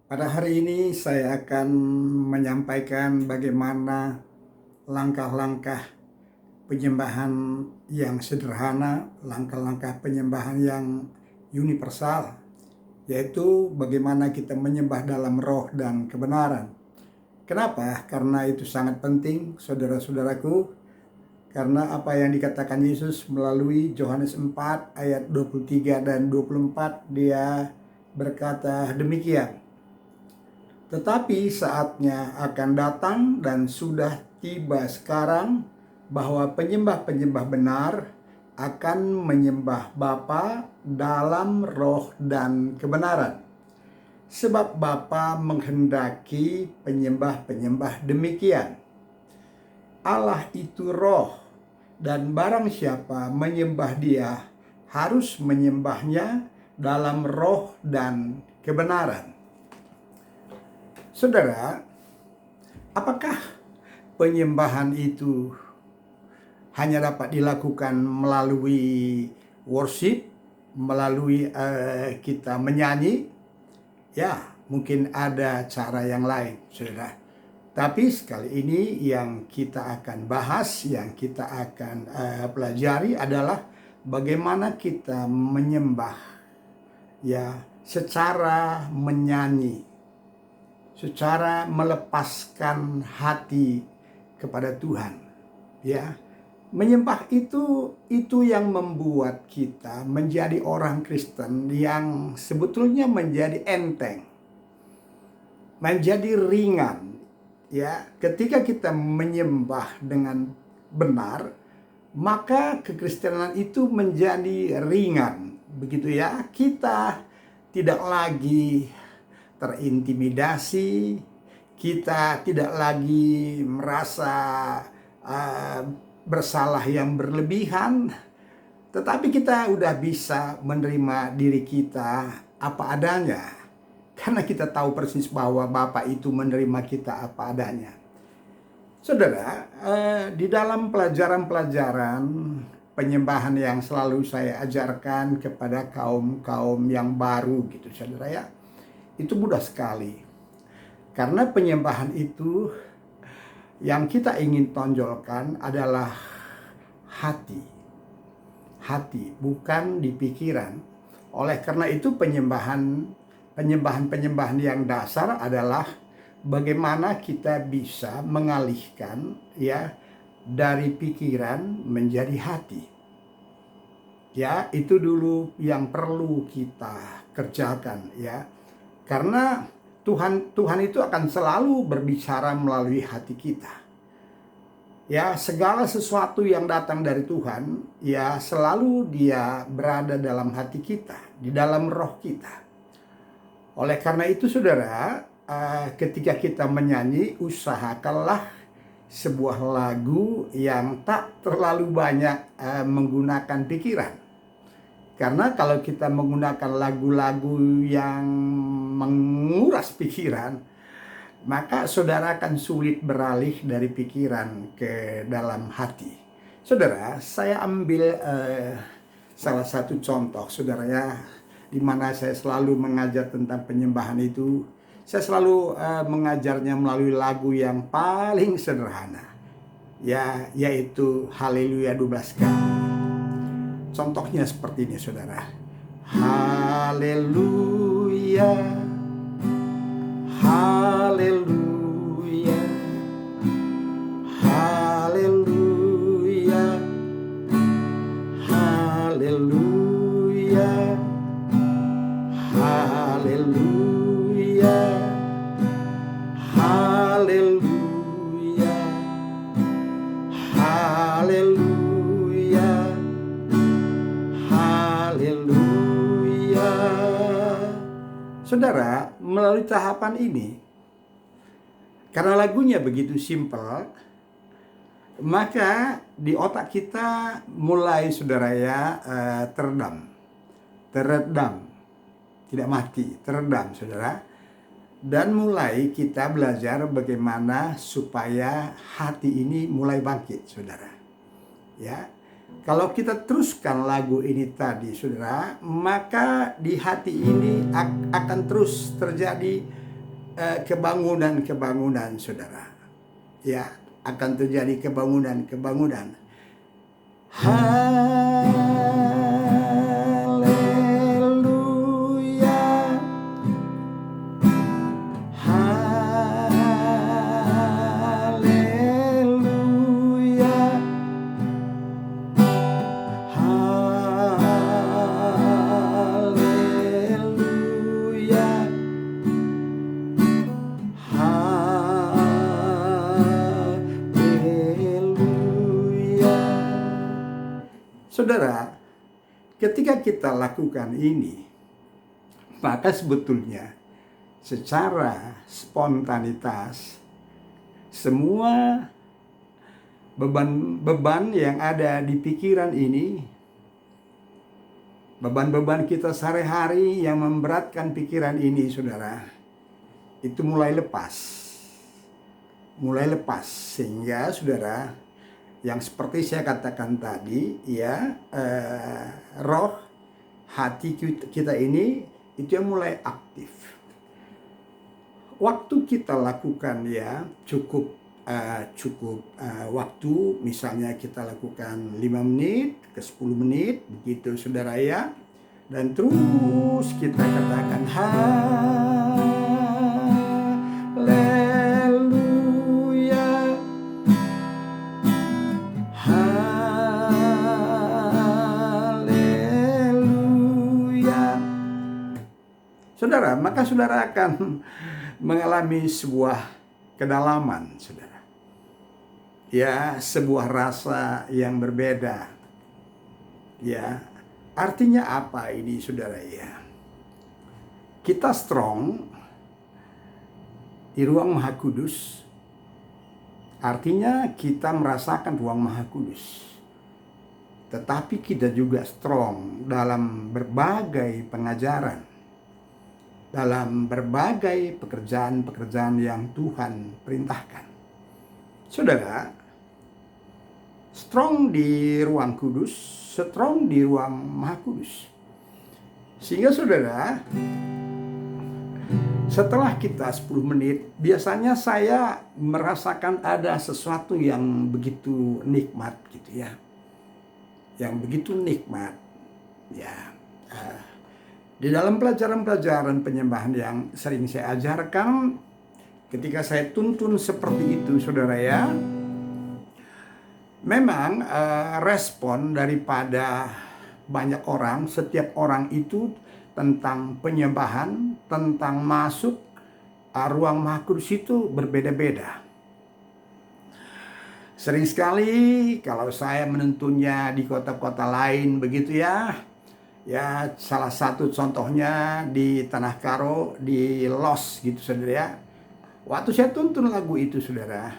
Pada hari ini saya akan menyampaikan bagaimana langkah-langkah penyembahan yang sederhana, langkah-langkah penyembahan yang universal, yaitu bagaimana kita menyembah dalam roh dan kebenaran. Kenapa? Karena itu sangat penting, saudara-saudaraku, karena apa yang dikatakan Yesus melalui Yohanes 4 ayat 23 dan 24, dia berkata demikian. Tetapi saatnya akan datang dan sudah tiba sekarang bahwa penyembah-penyembah benar akan menyembah Bapa dalam roh dan kebenaran. Sebab Bapa menghendaki penyembah-penyembah demikian. Allah itu roh, dan barang siapa menyembah Dia harus menyembahnya dalam roh dan kebenaran. Saudara, apakah penyembahan itu hanya dapat dilakukan melalui worship, melalui kita menyanyi? Ya, mungkin ada cara yang lain, saudara. Tapi sekali ini yang kita akan bahas, yang kita akan pelajari adalah bagaimana kita menyembah, ya, secara menyanyi, secara melepaskan hati kepada Tuhan, ya. Menyembah itu yang membuat kita menjadi orang Kristen yang sebetulnya menjadi enteng, menjadi ringan, ya. Ketika kita menyembah dengan benar, maka kekristenan itu menjadi ringan, begitu ya. Kita tidak lagi terintimidasi, kita tidak lagi merasa bersalah yang berlebihan, tetapi kita udah bisa menerima diri kita apa adanya, karena kita tahu persis bahwa Bapa itu menerima kita apa adanya. Saudara, di dalam pelajaran-pelajaran penyembahan yang selalu saya ajarkan kepada kaum-kaum yang baru gitu, saudara ya, itu mudah sekali. Karena penyembahan itu yang kita ingin tonjolkan adalah hati. Hati, bukan di pikiran. Oleh karena itu penyembahan yang dasar adalah bagaimana kita bisa mengalihkan, ya, dari pikiran menjadi hati. Ya, itu dulu yang perlu kita kerjakan, ya. Karena Tuhan itu akan selalu berbicara melalui hati kita. Ya, segala sesuatu yang datang dari Tuhan, ya, selalu Dia berada dalam hati kita, di dalam roh kita. Oleh karena itu, saudara, ketika kita menyanyi, usahakanlah sebuah lagu yang tak terlalu banyak menggunakan pikiran. Karena kalau kita menggunakan lagu-lagu yang menguras pikiran, maka saudara akan sulit beralih dari pikiran ke dalam hati. Saudara, saya ambil salah satu contoh, saudara ya, di mana saya selalu mengajar tentang penyembahan itu. Saya selalu mengajarnya melalui lagu yang paling sederhana, ya, yaitu Haleluya 12 kali. Contohnya seperti ini, saudara. Haleluya, haleluya, haleluya, haleluya, haleluya, haleluya, haleluya, haleluya. Saudara, melalui tahapan ini, karena lagunya begitu simpel, maka di otak kita mulai, saudara ya, teredam, tidak mati, teredam, saudara. Dan mulai kita belajar bagaimana supaya hati ini mulai bangkit, saudara. Ya, kalau kita teruskan lagu ini tadi, saudara, maka di hati ini akan terus terjadi kebangunan-kebangunan, saudara. Ya, akan terjadi kebangunan-kebangunan. Haleluya. Haleluya. Haleluya. Haleluya. Saudara, ketika kita lakukan ini, maka sebetulnya secara spontanitas semua beban-beban yang ada di pikiran ini, beban-beban kita sehari-hari yang memberatkan pikiran ini, saudara, itu mulai lepas. Sehingga saudara, yang seperti saya katakan tadi, ya, roh hati kita ini itu yang mulai aktif. Waktu kita lakukan, ya, cukup waktu, misalnya kita lakukan 5 menit ke 10 menit begitu, saudara, ya, dan terus kita katakan haleluya, haleluya. Saudara, maka saudara akan mengalami sebuah kedalaman, saudara. Ya, sebuah rasa yang berbeda. Ya, artinya apa ini, saudara, ya? Kita strong di ruang Maha Kudus. Artinya kita merasakan ruang Maha Kudus. Tetapi kita juga strong dalam berbagai pengajaran, dalam berbagai pekerjaan-pekerjaan yang Tuhan perintahkan. Saudara, strong di ruang kudus, strong di ruang Maha Kudus. Sehingga saudara, setelah kita 10 menit, biasanya saya merasakan ada sesuatu yang begitu nikmat gitu, ya. Yang begitu nikmat, ya. Di dalam pelajaran-pelajaran penyembahan yang sering saya ajarkan, ketika saya tuntun seperti itu, saudara, ya, memang respon daripada banyak orang, setiap orang itu tentang penyembahan, tentang masuk ruang Maha Kudus itu berbeda-beda. Sering sekali kalau saya menuntunnya di kota-kota lain begitu, ya. Ya, salah satu contohnya di Tanah Karo, di Los gitu, saudara, ya. Waktu saya tuntun lagu itu, saudara,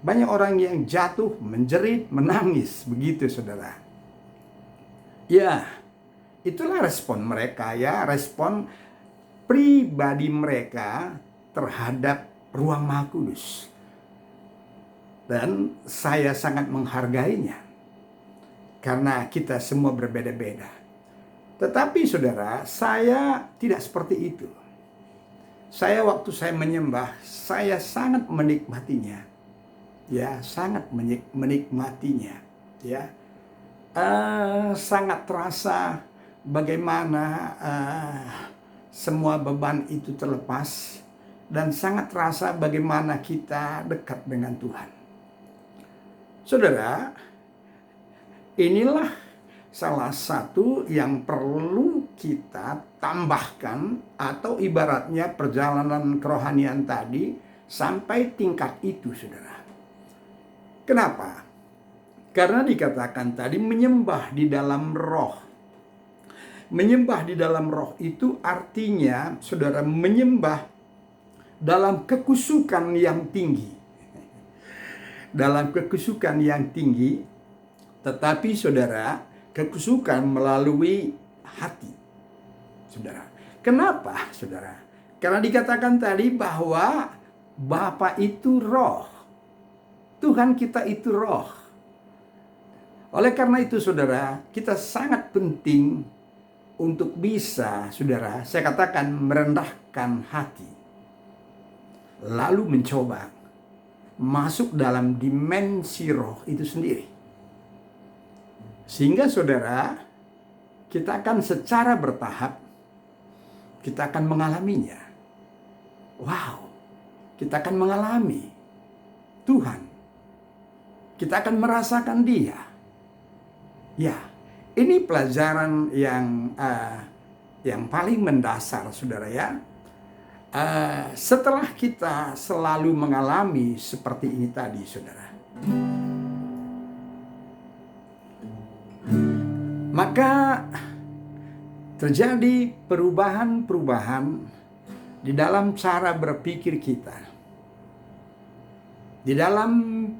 banyak orang yang jatuh, menjerit, menangis, begitu, saudara. Ya, itulah respon mereka, ya, respon pribadi mereka terhadap ruang Maha Kudus. Dan saya sangat menghargainya, karena kita semua berbeda-beda. Tetapi saudara, saya tidak seperti itu. Saya waktu saya menyembah, saya sangat menikmatinya. Ya, sangat menikmatinya. Ya, sangat terasa bagaimana semua beban itu terlepas, dan sangat terasa bagaimana kita dekat dengan Tuhan. Saudara, inilah salah satu yang perlu kita tambahkan, atau ibaratnya perjalanan kerohanian tadi sampai tingkat itu, saudara. Kenapa? Karena dikatakan tadi menyembah di dalam roh. Menyembah di dalam roh itu artinya, saudara, menyembah dalam kekusukan yang tinggi. Dalam kekusukan yang tinggi, tetapi saudara, kekusukan melalui hati, saudara. Kenapa, saudara? Karena dikatakan tadi bahwa Bapa itu roh, Tuhan kita itu roh. Oleh karena itu, saudara, kita sangat penting untuk bisa, saudara, saya katakan merendahkan hati. lalu mencoba masuk dalam dimensi roh itu sendiri. Sehingga saudara, kita akan secara bertahap, kita akan mengalaminya. Wow, kita akan mengalami Tuhan. Kita akan merasakan Dia. Ya, ini pelajaran yang paling mendasar, saudara ya. Setelah kita selalu mengalami seperti ini tadi, saudara, maka terjadi perubahan-perubahan di dalam cara berpikir kita. Di dalam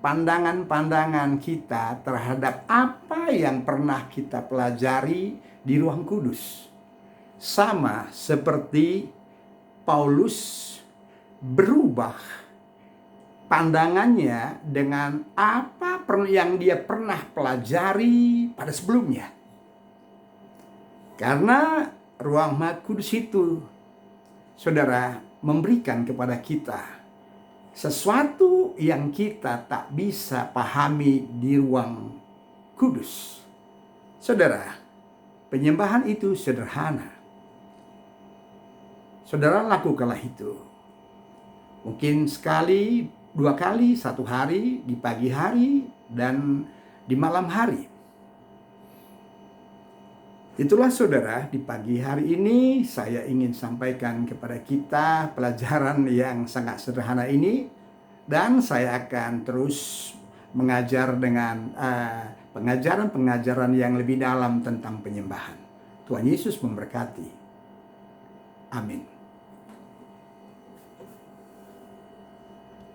pandangan-pandangan kita terhadap apa yang pernah kita pelajari di Ruang Kudus. Sama seperti Paulus berubah pandangannya dengan apa yang dia pernah pelajari pada sebelumnya. Karena Ruang Maha Kudus itu, saudara, memberikan kepada kita sesuatu yang kita tak bisa pahami di Ruang Kudus. Saudara, penyembahan itu sederhana. Saudara, lakukanlah itu. Mungkin sekali, 2 kali, 1 hari, di pagi hari, dan di malam hari. Itulah saudara, di pagi hari ini saya ingin sampaikan kepada kita pelajaran yang sangat sederhana ini. Dan saya akan terus mengajar dengan pengajaran-pengajaran yang lebih dalam tentang penyembahan. Tuhan Yesus memberkati. Amin.